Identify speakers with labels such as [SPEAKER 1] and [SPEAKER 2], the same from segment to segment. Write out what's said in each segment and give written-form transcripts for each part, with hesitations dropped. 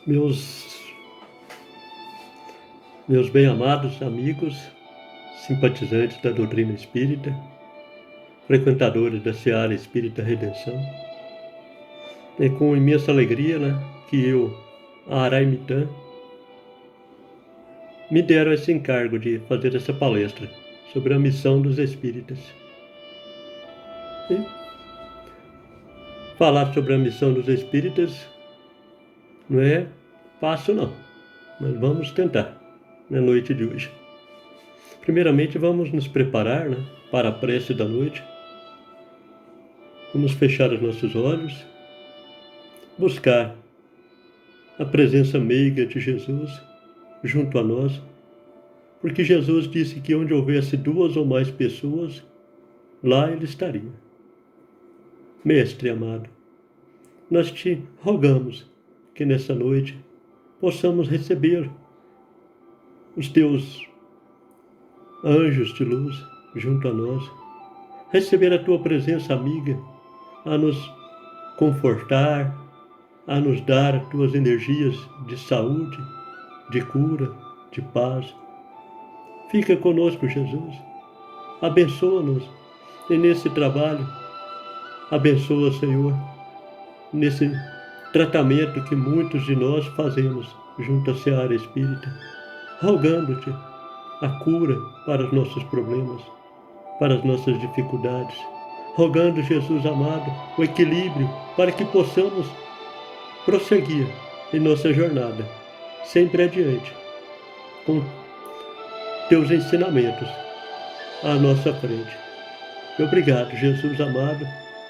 [SPEAKER 1] Meus bem-amados amigos, simpatizantes da doutrina espírita, frequentadores da Seara Espírita Redenção, é com imensa alegria, que eu, a Araimitã, me deram esse encargo de fazer essa palestra sobre a missão dos espíritas. E falar sobre a missão dos espíritas não é fácil não, mas vamos tentar na noite de hoje. Primeiramente vamos nos preparar para a prece da noite. Vamos fechar os nossos olhos, buscar a presença meiga de Jesus junto a nós, porque Jesus disse que onde houvesse 2 ou mais pessoas, lá Ele estaria. Mestre amado, nós te rogamos que nessa noite possamos receber os teus anjos de luz junto a nós, receber a tua presença amiga, a nos confortar, a nos dar as tuas energias de saúde, de cura, de paz. Fica conosco, Jesus. Abençoa-nos e nesse trabalho. Abençoa, Senhor, nesse tratamento que muitos de nós fazemos junto à Seara Espírita, rogando-te a cura para os nossos problemas, para as nossas dificuldades, rogando, Jesus amado, o equilíbrio para que possamos prosseguir em nossa jornada, sempre adiante, com teus ensinamentos à nossa frente. Obrigado, Jesus amado,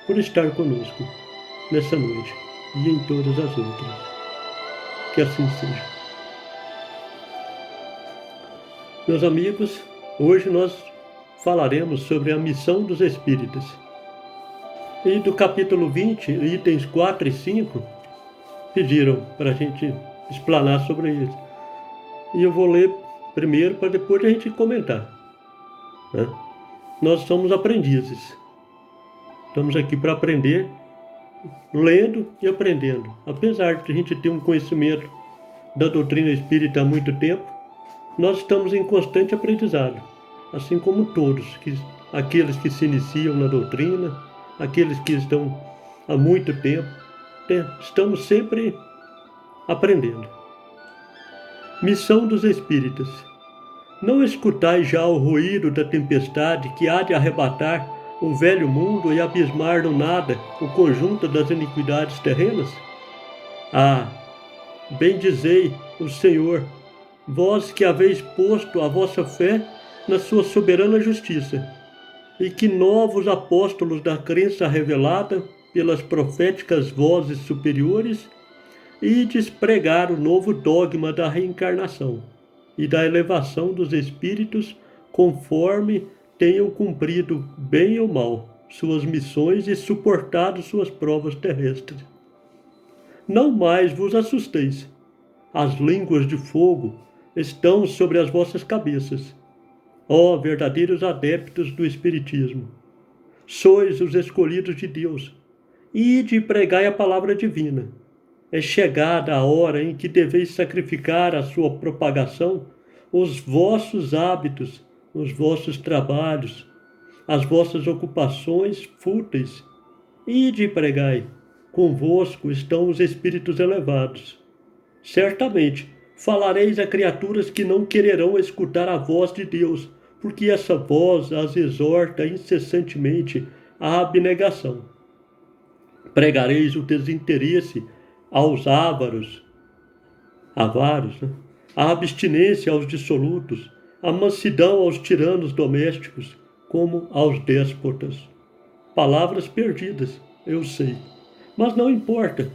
[SPEAKER 1] por estar conosco nessa noite e em todas as outras. Que assim seja. Meus amigos, hoje nós falaremos sobre a missão dos espíritas. E do capítulo 20, itens 4 e 5, pediram para a gente explanar sobre isso. E eu vou ler primeiro para depois a gente comentar. Nós somos aprendizes. Estamos aqui para aprender, lendo e aprendendo. Apesar de a gente ter um conhecimento da doutrina espírita há muito tempo, nós estamos em constante aprendizado, assim como todos, aqueles que se iniciam na doutrina, aqueles que estão há muito tempo, estamos sempre aprendendo. Missão dos espíritas. Não escutais já o ruído da tempestade que há de arrebatar o velho mundo e abismar no nada o conjunto das iniquidades terrenas? Ah, bendizei o Senhor, vós que haveis posto a vossa fé na sua soberana justiça, e que novos apóstolos da crença revelada pelas proféticas vozes superiores ides pregar o novo dogma da reencarnação e da elevação dos espíritos conforme tenham cumprido bem ou mal suas missões e suportado suas provas terrestres. Não mais vos assusteis. As línguas de fogo estão sobre as vossas cabeças. Ó verdadeiros adeptos do Espiritismo, sois os escolhidos de Deus. Ide e pregai a palavra divina. É chegada a hora em que deveis sacrificar à sua propagação os vossos hábitos, os vossos trabalhos, as vossas ocupações fúteis. Ide e pregai. Convosco estão os espíritos elevados. Certamente falareis a criaturas que não quererão escutar a voz de Deus, porque essa voz as exorta incessantemente à abnegação. Pregareis o desinteresse aos avaros, a abstinência aos dissolutos, a mansidão aos tiranos domésticos, como aos déspotas. Palavras perdidas, eu sei, mas não importa.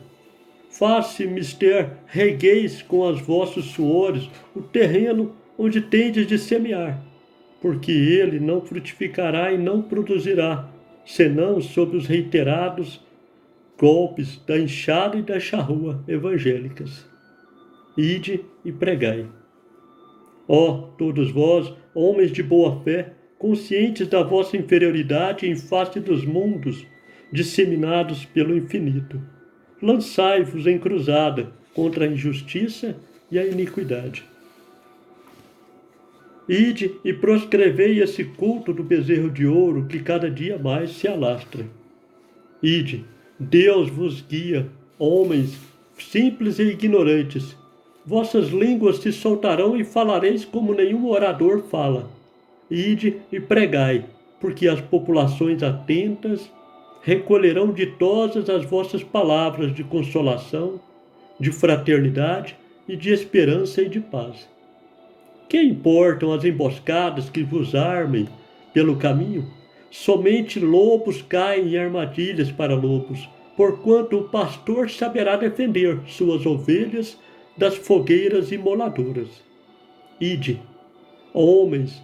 [SPEAKER 1] Faz-se mister, regueis com os vossos suores o terreno onde tendes de semear, porque ele não frutificará e não produzirá, senão sob os reiterados golpes da enxada e da charrua evangélicas. Ide e pregai. Ó, todos vós, homens de boa fé, conscientes da vossa inferioridade em face dos mundos disseminados pelo infinito, lançai-vos em cruzada contra a injustiça e a iniquidade. Ide e proscrevei esse culto do bezerro de ouro que cada dia mais se alastra. Ide, Deus vos guia, homens simples e ignorantes. Vossas línguas se soltarão e falareis como nenhum orador fala. Ide e pregai, porque as populações atentas recolherão ditosas as vossas palavras de consolação, de fraternidade e de esperança e de paz. Que importam as emboscadas que vos armem pelo caminho? Somente lobos caem em armadilhas para lobos, porquanto o pastor saberá defender suas ovelhas das fogueiras imoladoras. Ide, homens,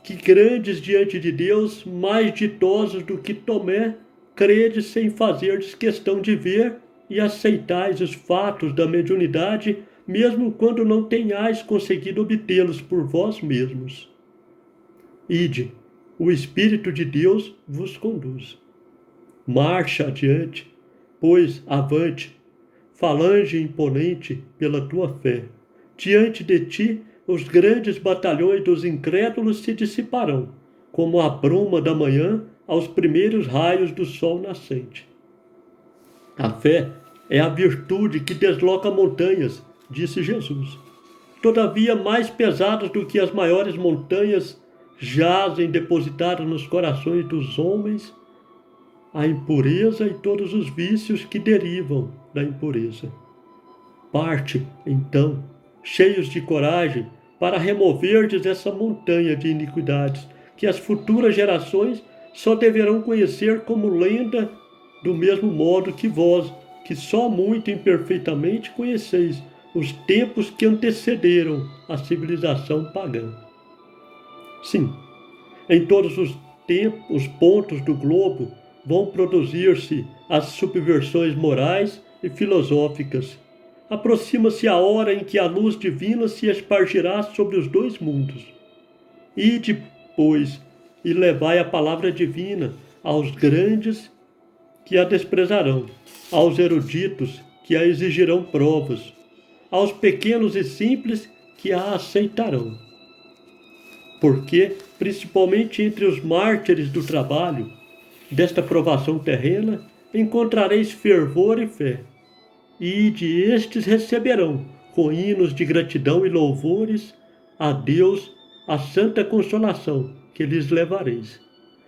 [SPEAKER 1] que grandes diante de Deus, mais ditosos do que Tomé, credes sem fazerdes questão de ver e aceitais os fatos da mediunidade, mesmo quando não tenhais conseguido obtê-los por vós mesmos. Ide, o Espírito de Deus vos conduz. Marcha adiante, pois avante, falange imponente pela tua fé. Diante de ti, os grandes batalhões dos incrédulos se dissiparão, como a bruma da manhã aos primeiros raios do sol nascente. A fé é a virtude que desloca montanhas, disse Jesus. Todavia, mais pesadas do que as maiores montanhas, jazem depositadas nos corações dos homens a impureza e todos os vícios que derivam da impureza. Parte, então, cheios de coragem, para removerdes essa montanha de iniquidades, que as futuras gerações só deverão conhecer como lenda, do mesmo modo que vós, que só muito imperfeitamente conheceis os tempos que antecederam a civilização pagã. Sim, em todos os pontos do globo vão produzir-se as subversões morais e filosóficas. Aproxima-se a hora em que a luz divina se espargirá sobre os dois mundos. Ide, pois, e levai a palavra divina aos grandes que a desprezarão, aos eruditos que a exigirão provas, aos pequenos e simples que a aceitarão. Porque, principalmente entre os mártires do trabalho, desta provação terrena, encontrareis fervor e fé. E de estes receberão, com hinos de gratidão e louvores, a Deus a santa consolação que lhes levareis.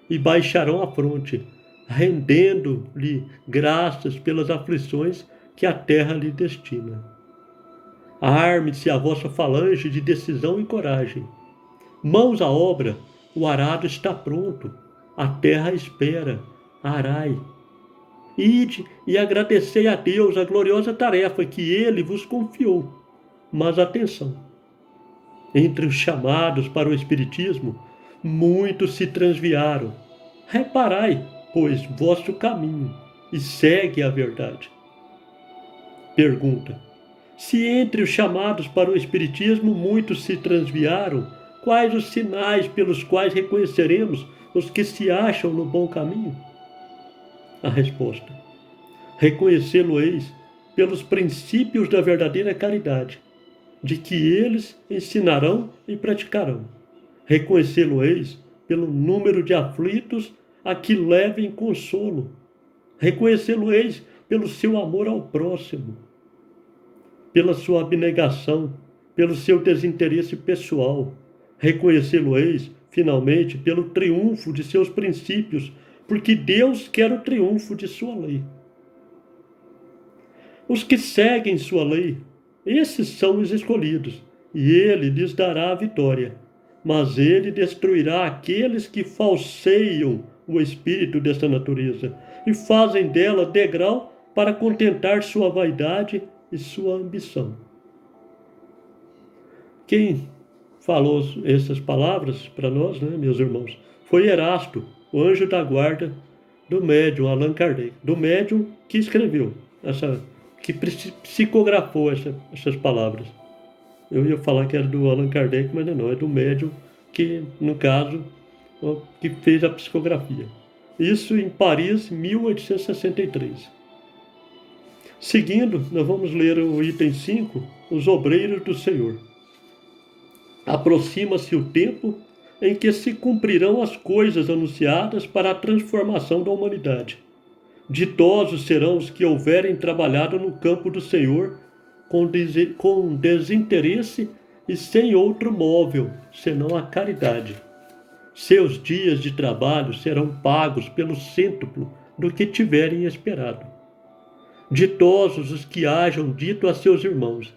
[SPEAKER 1] E baixarão a fronte, rendendo-lhe graças pelas aflições que a terra lhe destina. Arme-se a vossa falange de decisão e coragem. Mãos à obra, o arado está pronto, a terra espera, arai. Ide e agradecei a Deus a gloriosa tarefa que Ele vos confiou. Mas atenção, entre os chamados para o Espiritismo, muitos se transviaram. Reparai, pois, vosso caminho e segue a verdade. Pergunta: se entre os chamados para o Espiritismo muitos se transviaram, quais os sinais pelos quais reconheceremos os que se acham no bom caminho? A resposta: reconhecê-lo-eis pelos princípios da verdadeira caridade, de que eles ensinarão e praticarão. Reconhecê-lo-eis pelo número de aflitos a que levem consolo. Reconhecê-lo-eis pelo seu amor ao próximo, pela sua abnegação, pelo seu desinteresse pessoal. Reconhecê-lo-eis, finalmente, pelo triunfo de seus princípios, porque Deus quer o triunfo de sua lei. Os que seguem sua lei, esses são os escolhidos, e ele lhes dará a vitória. Mas ele destruirá aqueles que falseiam o espírito desta natureza e fazem dela degrau para contentar sua vaidade e sua ambição. Quem falou essas palavras para nós, meus irmãos, foi Erasto, o anjo da guarda do médium Allan Kardec, do médium que escreveu, que psicografou essas palavras. Eu ia falar que era do Allan Kardec, mas não, é do médium que, no caso, que fez a psicografia. Isso em Paris, 1863. Seguindo, nós vamos ler o item 5, os obreiros do Senhor. Aproxima-se o tempo em que se cumprirão as coisas anunciadas para a transformação da humanidade. Ditosos serão os que houverem trabalhado no campo do Senhor com desinteresse e sem outro móvel, senão a caridade. Seus dias de trabalho serão pagos pelo cêntuplo do que tiverem esperado. Ditosos os que hajam dito a seus irmãos: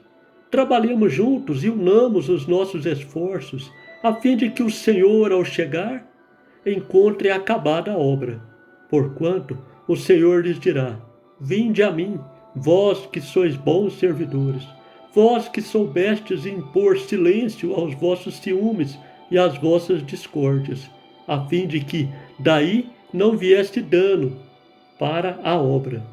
[SPEAKER 1] trabalhemos juntos e unamos os nossos esforços, a fim de que o Senhor, ao chegar, encontre acabada a obra. Porquanto o Senhor lhes dirá: vinde a mim, vós que sois bons servidores, vós que soubestes impor silêncio aos vossos ciúmes e às vossas discórdias, a fim de que daí não viesse dano para a obra.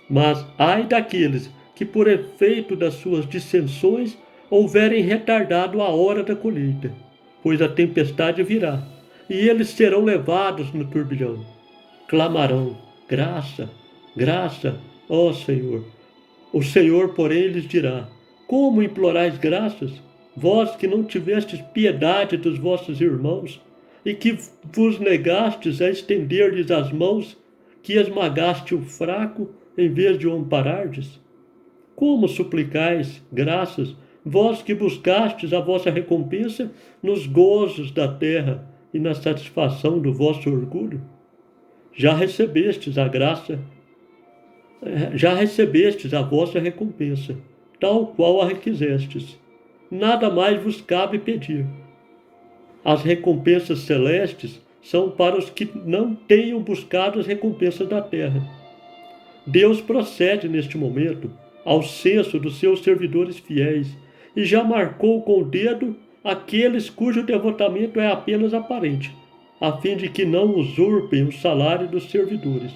[SPEAKER 1] Mas ai daqueles que, por efeito das suas dissensões, houverem retardado a hora da colheita, pois a tempestade virá, e eles serão levados no turbilhão. Clamarão: graça, graça, ó Senhor. O Senhor, porém, lhes dirá: como implorais graças, vós que não tivestes piedade dos vossos irmãos, e que vos negastes a estender-lhes as mãos, que esmagaste o fraco, em vez de o amparardes? Como suplicais graças, vós que buscastes a vossa recompensa nos gozos da terra e na satisfação do vosso orgulho? Já recebestes a graça, já recebestes a vossa recompensa, tal qual a requisestes. Nada mais vos cabe pedir. As recompensas celestes são para os que não tenham buscado as recompensas da terra. Deus procede neste momento ao censo dos seus servidores fiéis e já marcou com o dedo aqueles cujo devotamento é apenas aparente, a fim de que não usurpem o salário dos servidores,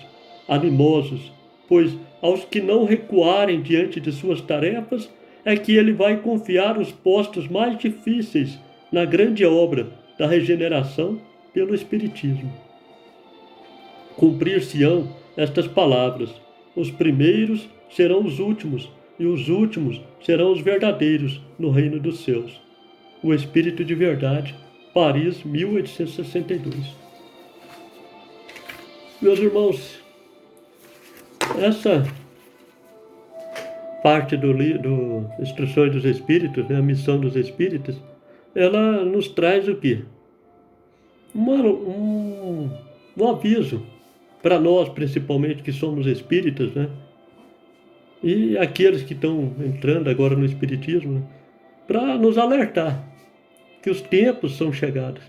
[SPEAKER 1] animosos, pois aos que não recuarem diante de suas tarefas é que ele vai confiar os postos mais difíceis na grande obra da regeneração pelo Espiritismo. Cumprir-se-ão estas palavras: os primeiros serão os últimos, e os últimos serão os verdadeiros no reino dos céus. O Espírito de Verdade, Paris, 1862. Meus irmãos, essa parte do Instruções dos Espíritos, né, a missão dos Espíritos, ela nos traz o quê? Um aviso para nós, principalmente, que somos espíritas, né? E aqueles que estão entrando agora no Espiritismo, né? Para nos alertar que os tempos são chegados,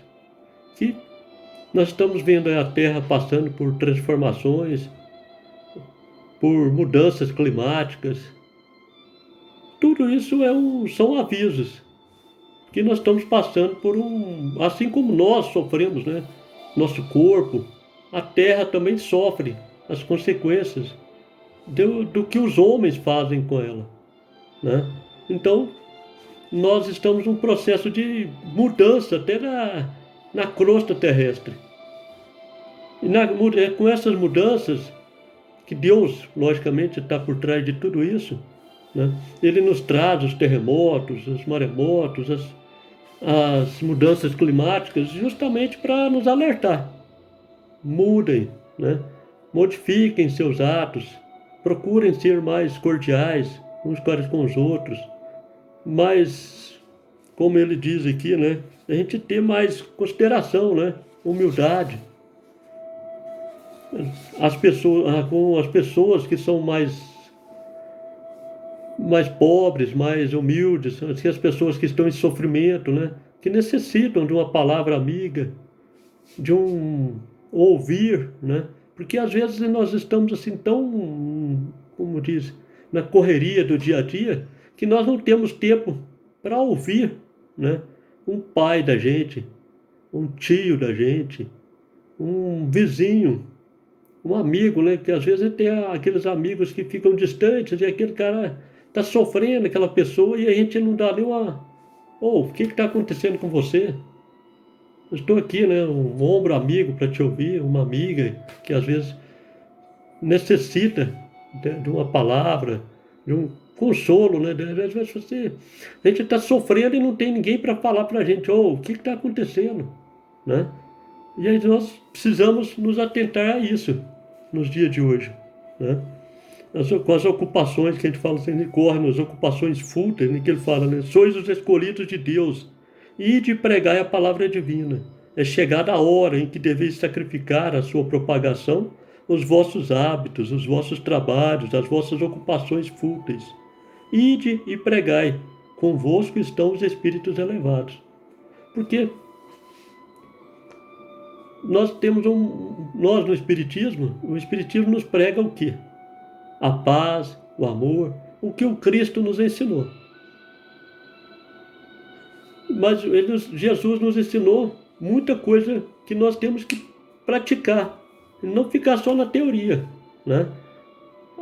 [SPEAKER 1] que nós estamos vendo a Terra passando por transformações, por mudanças climáticas. Tudo isso são avisos que nós estamos passando por assim como nós sofremos, né? Nosso corpo, a Terra também sofre as consequências do que os homens fazem com ela, né? Então, nós estamos num processo de mudança até na crosta terrestre. E com essas mudanças, que Deus, logicamente, está por trás de tudo isso, né? Ele nos traz os terremotos, os maremotos, as mudanças climáticas, justamente para nos alertar. Mudem, né? Modifiquem seus atos, procurem ser mais cordiais uns para com os outros, mas, como ele diz aqui, né? A gente ter mais consideração, né? Humildade. Com as pessoas que são mais pobres, mais humildes, assim, as pessoas que estão em sofrimento, né? Que necessitam de uma palavra amiga, de um ouvir, né? Porque às vezes nós estamos assim tão, como diz, na correria do dia a dia, que nós não temos tempo para ouvir, né? Um pai da gente, um tio da gente, um vizinho, um amigo, né? Que às vezes tem aqueles amigos que ficam distantes e aquele cara está sofrendo, aquela pessoa, e a gente não dá nem o que está acontecendo com você? Eu estou aqui, né? Um ombro amigo para te ouvir, uma amiga que às vezes necessita de uma palavra, de um consolo, né? Às vezes a gente está sofrendo e não tem ninguém para falar para a gente, o que está acontecendo, né? E aí nós precisamos nos atentar a isso nos dias de hoje, né? Com as ocupações que a gente fala assim, unicórnio, as ocupações fúteis, né, que ele fala, né? Sois os escolhidos de Deus, e de pregar a palavra divina. É chegada a hora em que deveis sacrificar a sua propagação, os vossos hábitos, os vossos trabalhos, as vossas ocupações fúteis. Ide e pregai, convosco estão os espíritos elevados. Porque nós no Espiritismo, o Espiritismo nos prega o quê? A paz, o amor, o que o Cristo nos ensinou. Mas Jesus nos ensinou muita coisa que nós temos que praticar, e não ficar só na teoria, né?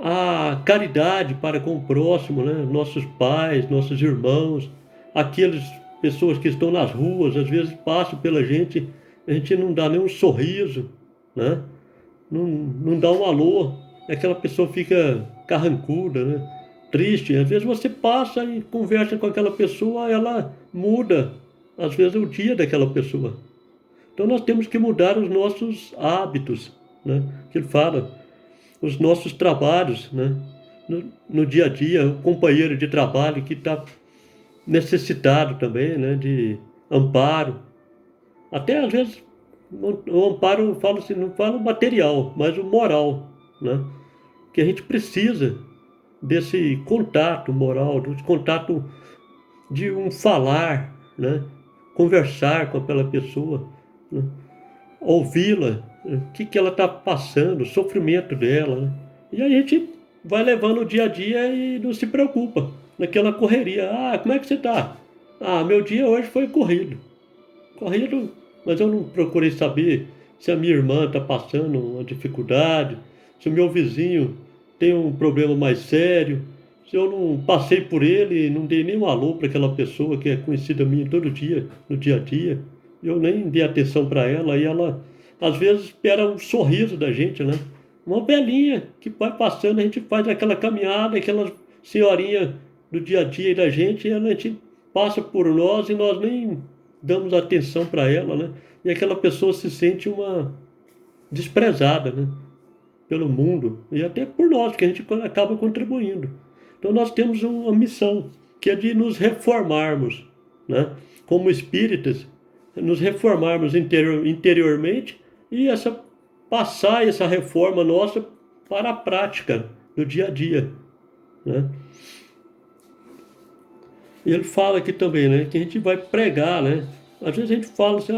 [SPEAKER 1] A caridade para com o próximo, né? Nossos pais, nossos irmãos, aquelas pessoas que estão nas ruas, às vezes passam pela gente, a gente não dá nem um sorriso, né? Não dá um alô, aquela pessoa fica carrancuda, né? Triste. Às vezes você passa e conversa com aquela pessoa, ela muda, às vezes, o dia daquela pessoa. Então nós temos que mudar os nossos hábitos, né? Que ele fala, os nossos trabalhos, né? No dia a dia, o companheiro de trabalho que está necessitado também, né? De amparo. Até às vezes o amparo, eu falo assim, não falo material, mas o moral, né? Que a gente precisa desse contato moral, desse contato de um falar, né? Conversar com aquela pessoa, né? Ouvi-la, né? O que ela está passando, o sofrimento dela, né? E aí a gente vai levando o dia a dia e não se preocupa naquela correria. Ah, como é que você está? Ah, meu dia hoje foi corrido. Corrido, mas eu não procurei saber se a minha irmã está passando uma dificuldade, se o meu vizinho tem um problema mais sério, se eu não passei por ele e não dei nenhum alô para aquela pessoa que é conhecida minha todo dia, no dia a dia. Eu nem dei atenção para ela e ela, às vezes, espera um sorriso da gente, né? Uma velhinha que vai passando, a gente faz aquela caminhada, aquela senhorinha do dia a dia da gente, e a gente passa por nós e nós nem damos atenção para ela, né? E aquela pessoa se sente uma desprezada, né? Pelo mundo e até por nós, que a gente acaba contribuindo. Então nós temos uma missão, que é de nos reformarmos, né? Como espíritas, nos reformarmos interiormente e passar essa reforma nossa para a prática do dia a dia, né? E ele fala aqui também, né, que a gente vai pregar, né? Às vezes a gente fala assim,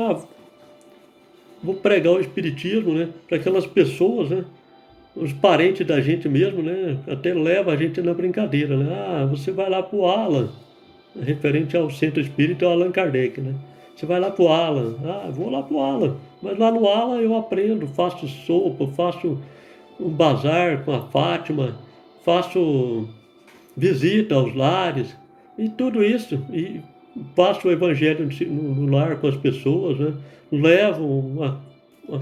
[SPEAKER 1] vou pregar o espiritismo, né, para aquelas pessoas, né, os parentes da gente mesmo, né, até leva a gente na brincadeira, né? Ah, você vai lá pro Alan, referente ao centro espírita, ao Allan Kardec, né? Você vai lá pro Alan, vou lá pro Alan, mas lá no Alan eu aprendo, faço sopa, faço um bazar com a Fátima, faço visita aos lares, e tudo isso, e passo o evangelho no lar com as pessoas, né? Levo uma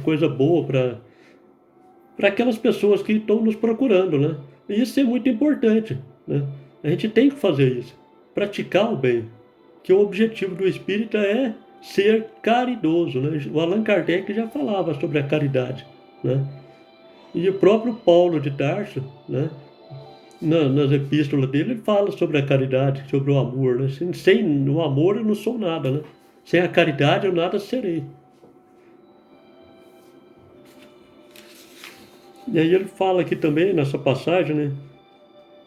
[SPEAKER 1] coisa boa para aquelas pessoas que estão nos procurando, né? E isso é muito importante, né? A gente tem que fazer isso, praticar o bem, que o objetivo do espírita é ser caridoso, né? O Allan Kardec já falava sobre a caridade, né? E o próprio Paulo de Tarso, né? Nas epístolas dele, ele fala sobre a caridade, sobre o amor, né? Sem o amor eu não sou nada, né? Sem a caridade eu nada serei. E aí ele fala aqui também, nessa passagem, né?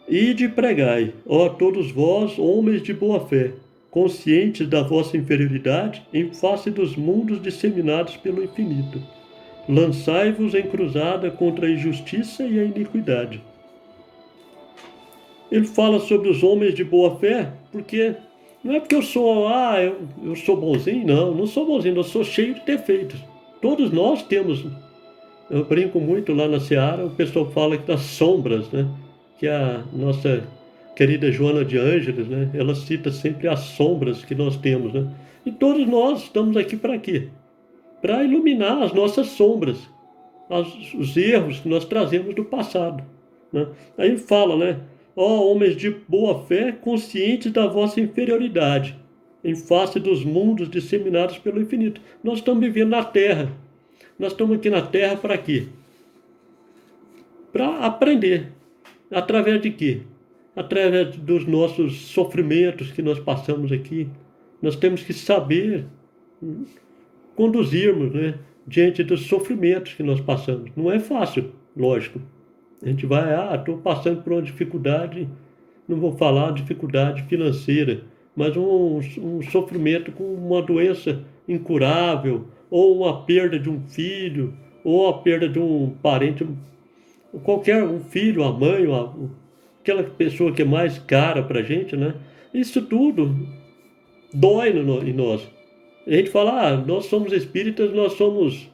[SPEAKER 1] Ide e pregai, ó todos vós, homens de boa fé, conscientes da vossa inferioridade, em face dos mundos disseminados pelo infinito. Lançai-vos em cruzada contra a injustiça e a iniquidade. Ele fala sobre os homens de boa fé, porque não é porque eu sou bonzinho, não sou bonzinho, eu sou cheio de defeitos. Todos nós temos. Eu brinco muito lá na Seara, o pessoal fala que das sombras, né? Que a nossa querida Joana de Ângeles, né? Ela cita sempre as sombras que nós temos, né? E todos nós estamos aqui para quê? Para iluminar as nossas sombras, os erros que nós trazemos do passado. né? Aí fala, né? Ó, homens de boa fé, conscientes da vossa inferioridade, em face dos mundos disseminados pelo infinito. Nós estamos vivendo na Terra. Nós estamos aqui na Terra para quê? Para aprender. Através de quê? Através dos nossos sofrimentos que nós passamos aqui. Nós temos que saber conduzirmos, né, diante dos sofrimentos que nós passamos. Não é fácil, lógico. A gente vai, estou passando por uma dificuldade, não vou falar dificuldade financeira, mas um sofrimento com uma doença incurável, ou uma perda de um filho, ou a perda de um parente, qualquer um filho, a mãe, aquela pessoa que é mais cara para a gente, né? Isso tudo dói em nós. A gente fala, nós somos espíritas, nós somos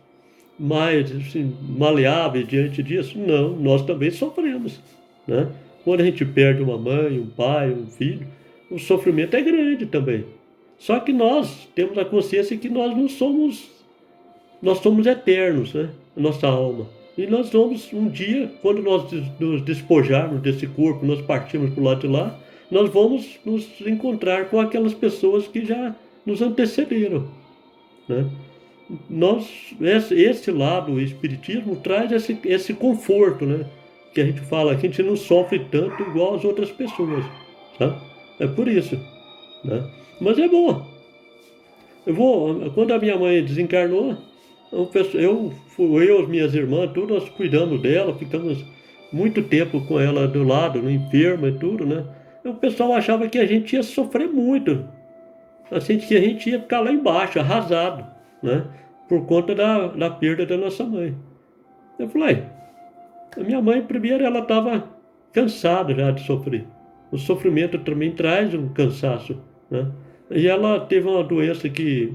[SPEAKER 1] mais assim, maleáveis diante disso. Não, nós também sofremos, né? Quando a gente perde uma mãe, um pai, um filho, o sofrimento é grande também. Só que nós temos a consciência que nós somos eternos, né? A nossa alma. E nós vamos, um dia, quando nós nos despojarmos desse corpo, nós partirmos para o lado de lá, nós vamos nos encontrar com aquelas pessoas que já nos antecederam, né? Esse lado, o espiritismo, traz esse conforto, né? Que a gente fala, que a gente não sofre tanto igual as outras pessoas, tá? É por isso, né? Mas é bom. Quando a minha mãe desencarnou, eu, as minhas irmãs, tudo, nós cuidamos dela, ficamos muito tempo com ela do lado, no enferma e tudo, né? E o pessoal achava que a gente ia sofrer muito, assim, que a gente ia ficar lá embaixo, arrasado, né? Por conta da perda da nossa mãe. Eu falei, a minha mãe, primeiro, ela estava cansada já de sofrer. O sofrimento também traz um cansaço, né? E ela teve uma doença que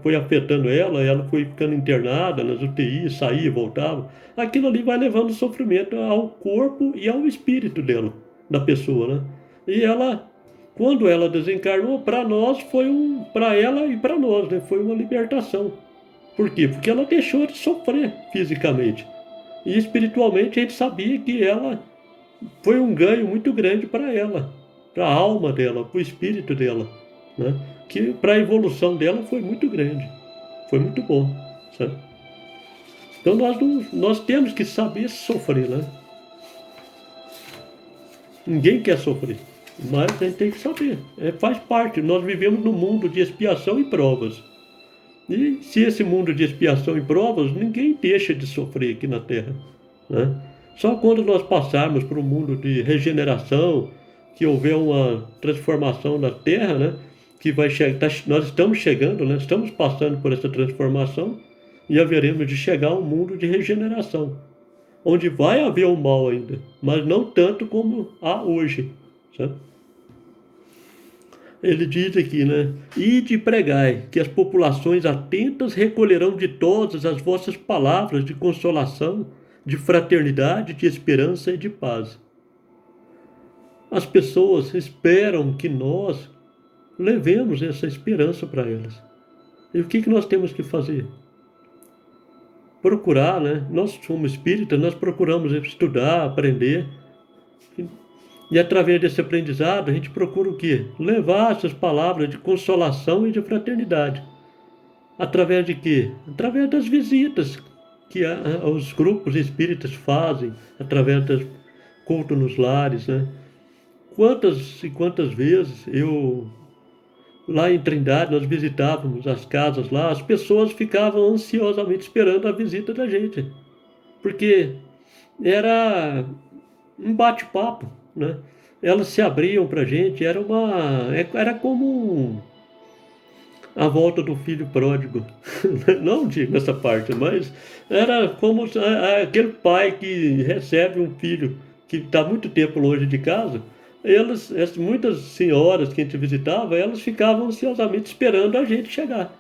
[SPEAKER 1] foi afetando ela foi ficando internada nas UTIs, saía, voltava. Aquilo ali vai levando sofrimento ao corpo e ao espírito dela, da pessoa, né? E ela, quando ela desencarnou, para nós para ela e para nós, né? Foi uma libertação. Por quê? Porque ela deixou de sofrer fisicamente. E espiritualmente a gente sabia que ela foi um ganho muito grande para ela, para a alma dela, para o espírito dela, né? Que para a evolução dela foi muito grande, foi muito bom, sabe? Então nós temos que saber sofrer, né? Ninguém quer sofrer, mas a gente tem que saber, faz parte. Nós vivemos num mundo de expiação e provas. E se esse mundo de expiação e provas, ninguém deixa de sofrer aqui na Terra, né? Só quando nós passarmos para um mundo de regeneração, que houver uma transformação na Terra, né? Que vai chegar, nós estamos chegando, né? Estamos passando por essa transformação e haveremos de chegar a um mundo de regeneração, onde vai haver o mal ainda, mas não tanto como há hoje, sabe? Ele diz aqui, né? Ide e pregai, que as populações atentas recolherão de todas as vossas palavras de consolação, de fraternidade, de esperança e de paz. As pessoas esperam que nós levemos essa esperança para elas. E o que nós temos que fazer? Procurar, né? Nós somos espíritas, nós procuramos estudar, aprender. E através desse aprendizado, a gente procura o quê? Levar essas palavras de consolação e de fraternidade. Através de quê? Através das visitas que os grupos espíritas fazem, através dos cultos nos lares, né? Quantas e quantas vezes lá em Trindade, nós visitávamos as casas lá, as pessoas ficavam ansiosamente esperando a visita da gente. Porque era um bate-papo, né? Elas se abriam para a gente, era como a volta do filho pródigo. Não digo essa parte, mas era como aquele pai que recebe um filho que está muito tempo longe de casa. Muitas senhoras que a gente visitava, elas ficavam ansiosamente esperando a gente chegar.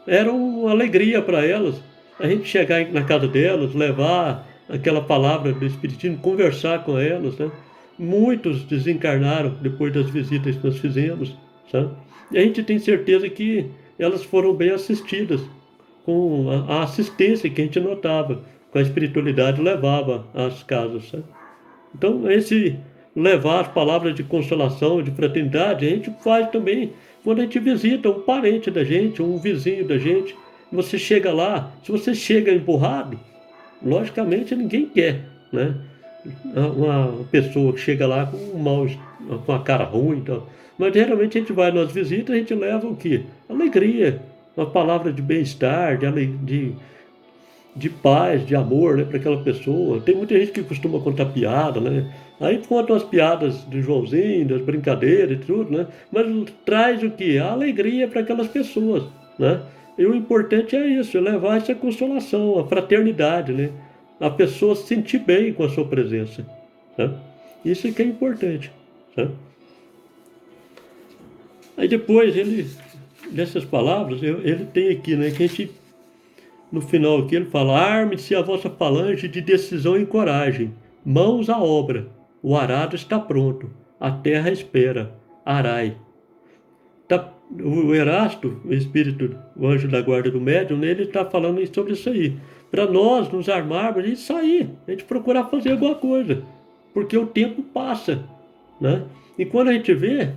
[SPEAKER 1] Era uma alegria para elas a gente chegar na casa delas, levar aquela palavra do Espiritismo, conversar com elas, né? Muitos desencarnaram depois das visitas que nós fizemos, sabe? E a gente tem certeza que elas foram bem assistidas, com a assistência que a gente notava, com a espiritualidade levava às casas, sabe? Então, esse levar as palavras de consolação, de fraternidade, a gente faz também quando a gente visita um parente da gente, um vizinho da gente. Você chega lá, se você chega empurrado, logicamente ninguém quer, né? Uma pessoa que chega lá com um mal, com a cara ruim e tal. Mas geralmente a gente vai nas visitas, a gente leva o quê? Alegria, uma palavra de bem-estar, de paz, de amor, né, para aquela pessoa. Tem muita gente que costuma contar piada, né? Aí conta as piadas do Joãozinho, das brincadeiras e tudo, né? Mas traz o quê? A alegria para aquelas pessoas, né? E o importante é isso, é levar essa consolação, a fraternidade, né? A pessoa se sentir bem com a sua presença, né? Isso é que é importante, né? Aí depois ele, nessas palavras, ele tem aqui, né, que a gente no final aqui ele fala: arme-se a vossa falange de decisão e coragem, mãos à obra, o arado está pronto, a terra espera, arai. Tá, o Erasto, o espírito, o anjo da guarda do médium, ele está falando sobre isso aí. Para nós nos armarmos e sair, a gente procurar fazer alguma coisa, porque o tempo passa, né? E quando a gente vê,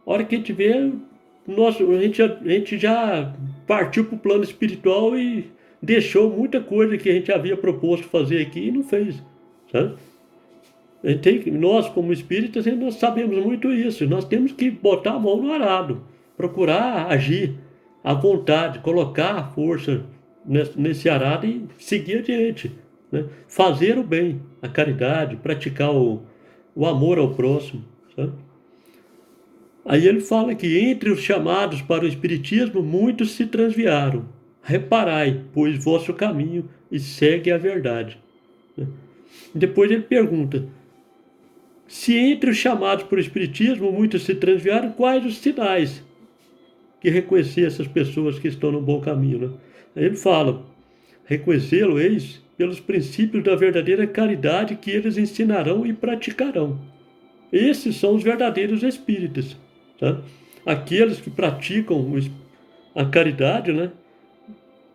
[SPEAKER 1] a hora que a gente vê, nossa, a gente já partiu para o plano espiritual e deixou muita coisa que a gente havia proposto fazer aqui e não fez, sabe? Nós, como espíritas, nós sabemos muito isso. Nós temos que botar a mão no arado, procurar agir à vontade, colocar a força nesse arado e seguir adiante, né? Fazer o bem, a caridade, praticar o amor ao próximo, sabe? Aí ele fala que entre os chamados para o Espiritismo, muitos se transviaram. Reparai, pois, vosso caminho e segue a verdade. Depois ele pergunta: se entre os chamados para o Espiritismo, muitos se transviaram, quais os sinais que reconhecer essas pessoas que estão no bom caminho? Né? Aí ele fala: reconhecê-lo eis pelos princípios da verdadeira caridade que eles ensinarão e praticarão. Esses são os verdadeiros espíritas. Tá? Aqueles que praticam a caridade, né?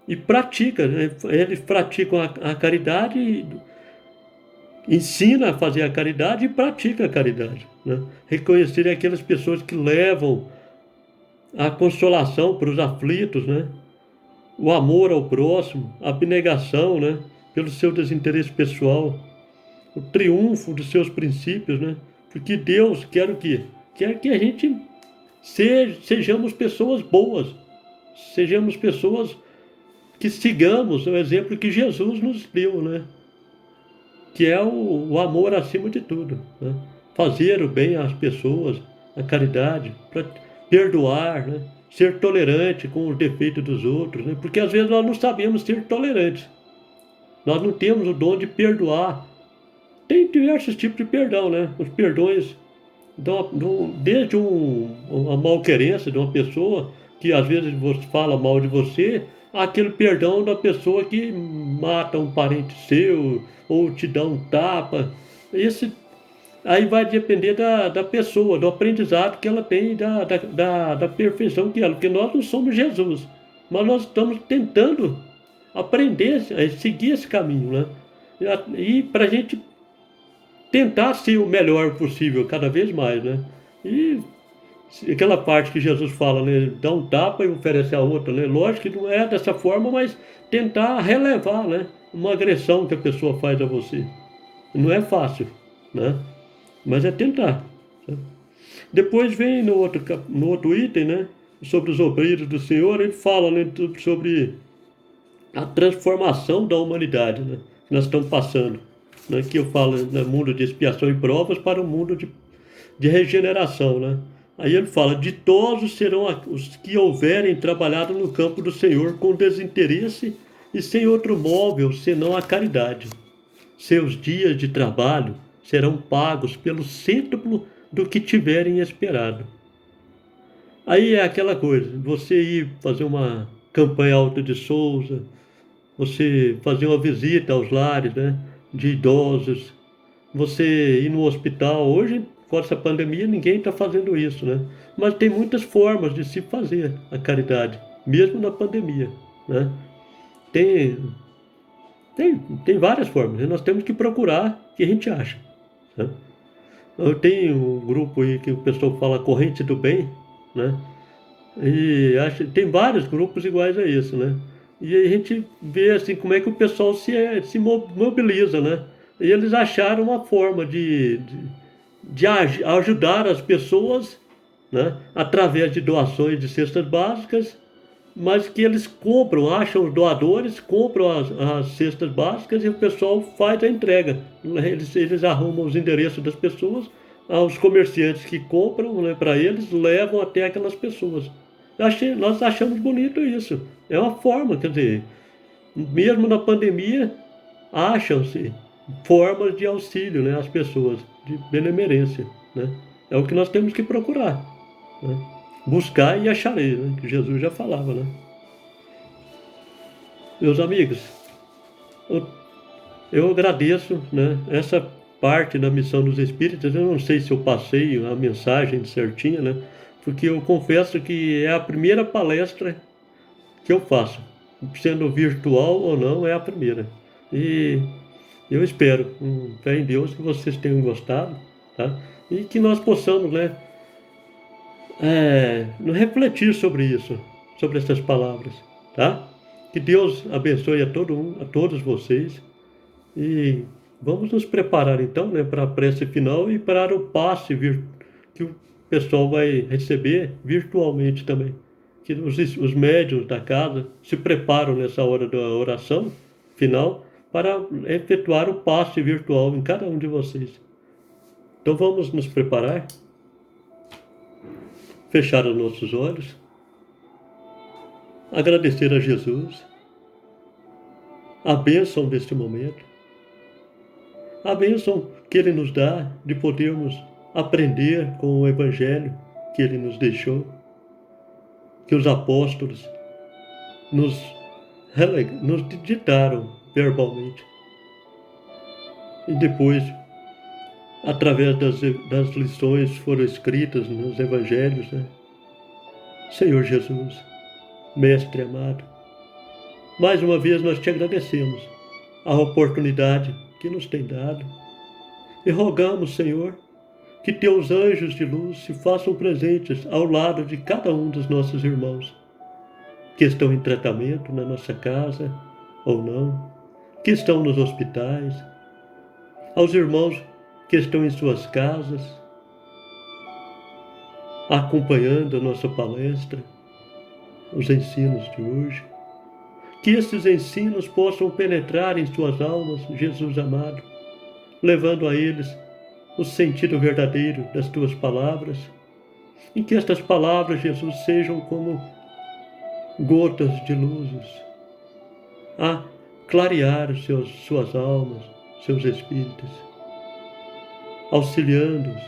[SPEAKER 1] E praticam, né? Eles praticam a caridade, ensina a fazer a caridade e pratica a caridade, né? Reconhecer aquelas pessoas que levam a consolação para os aflitos, né? O amor ao próximo, a abnegação, né? Pelo seu desinteresse pessoal, o triunfo dos seus princípios, né? Porque Deus quer o quê? Quer que a gente sejamos pessoas boas, sejamos pessoas que sigamos o exemplo que Jesus nos deu, né? Que é o amor acima de tudo, né? Fazer o bem às pessoas, a caridade, para perdoar, né? Ser tolerante com os defeitos dos outros, né? Porque às vezes nós não sabemos ser tolerantes, nós não temos o dom de perdoar. Tem diversos tipos de perdão, né? Os perdões desde uma malquerência de uma pessoa que às vezes fala mal de você, aquele perdão da pessoa que mata um parente seu ou te dá um tapa. Esse aí vai depender da pessoa, do aprendizado que ela tem, da perfeição que ela, porque nós não somos Jesus, mas nós estamos tentando aprender a seguir esse caminho, né? E para a gente tentar ser o melhor possível cada vez mais, né? E aquela parte que Jesus fala, né? Dá um tapa e oferece a outra, né? Lógico que não é dessa forma, mas tentar relevar, né? Uma agressão que a pessoa faz a você. Não é fácil, né? Mas é tentar. Né? Depois vem no outro item, né? Sobre os obreiros do Senhor, ele fala, né? Sobre a transformação da humanidade, né? Que nós estamos passando. Né? Que eu falo, né? Mundo de expiação e provas para o mundo de regeneração, né? Aí ele fala: ditosos serão os que houverem trabalhado no campo do Senhor com desinteresse e sem outro móvel senão a caridade. Seus dias de trabalho serão pagos pelo cêntuplo do que tiverem esperado. Aí é aquela coisa, você ir fazer uma campanha Alta de Souza, você fazer uma visita aos lares, né, de idosos, você ir no hospital. Hoje, com essa pandemia, ninguém está fazendo isso, né? Mas tem muitas formas de se fazer a caridade, mesmo na pandemia, né? Tem, tem várias formas, né? Nós temos que procurar o que a gente acha. né? Eu tenho um grupo aí que o pessoal fala Corrente do Bem, né? E acho, tem vários grupos iguais a isso, né? E aí a gente vê assim como é que o pessoal se mobiliza, né? E eles acharam uma forma de ajudar as pessoas, né? Através de doações de cestas básicas, mas que eles compram, acham os doadores, compram as cestas básicas e o pessoal faz a entrega. Eles arrumam os endereços das pessoas, os comerciantes que compram, né, para eles, levam até aquelas pessoas. Nós achamos bonito isso. É uma forma, quer dizer, mesmo na pandemia, acham-se formas de auxílio, né, às pessoas, de benemerência, né? É o que nós temos que procurar, né? Buscar e acharei, né? Que Jesus já falava, né? Meus amigos, eu, eu agradeço, né, essa parte da missão dos espíritas. Eu não sei se eu passei a mensagem certinha, né? Porque eu confesso que é a primeira palestra que eu faço, sendo virtual ou não, é a primeira. E eu espero, com fé em Deus, que vocês tenham gostado, tá? E que nós possamos, né, refletir sobre isso, sobre essas palavras, tá? Que Deus abençoe a todos vocês e vamos nos preparar então, né, para a prece final e para o passe que o pessoal vai receber virtualmente também. Que os médiuns da casa se preparam nessa hora da oração final para efetuar o passe virtual em cada um de vocês. Então vamos nos preparar, fechar os nossos olhos, agradecer a Jesus a bênção deste momento, a bênção que Ele nos dá de podermos aprender com o Evangelho que Ele nos deixou, que os apóstolos nos, nos ditaram verbalmente. E depois, através das lições que foram escritas nos Evangelhos, né? Senhor Jesus, Mestre amado, mais uma vez nós te agradecemos a oportunidade que nos tem dado e rogamos, Senhor, que teus anjos de luz se façam presentes ao lado de cada um dos nossos irmãos, que estão em tratamento na nossa casa ou não, que estão nos hospitais, aos irmãos que estão em suas casas, acompanhando a nossa palestra, os ensinos de hoje. Que esses ensinos possam penetrar em suas almas, Jesus amado, levando a eles o sentido verdadeiro das tuas palavras, e que estas palavras, Jesus, sejam como gotas de luzes a clarear suas almas, seus espíritos, auxiliando-os,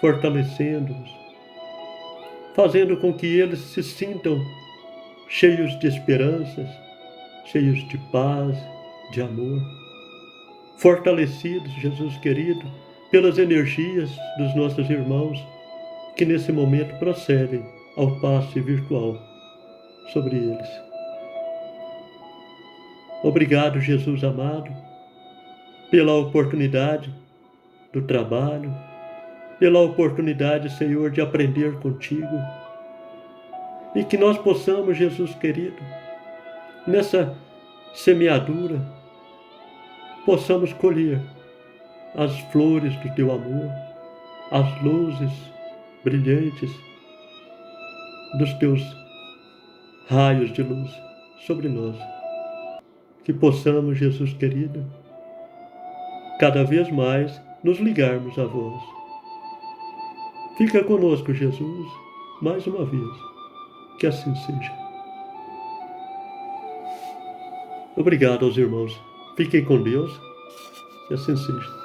[SPEAKER 1] fortalecendo-os, fazendo com que eles se sintam cheios de esperanças, cheios de paz, de amor, fortalecidos, Jesus querido, pelas energias dos nossos irmãos que nesse momento procedem ao passe virtual sobre eles. Obrigado, Jesus amado, pela oportunidade do trabalho, pela oportunidade, Senhor, de aprender contigo. E que nós possamos, Jesus querido, nessa semeadura, possamos colher as flores do teu amor, as luzes brilhantes dos teus raios de luz sobre nós. Que possamos, Jesus querido, cada vez mais nos ligarmos a vós. Fica conosco, Jesus, mais uma vez. Que assim seja. Obrigado aos irmãos. Fiquem com Deus. Que assim seja.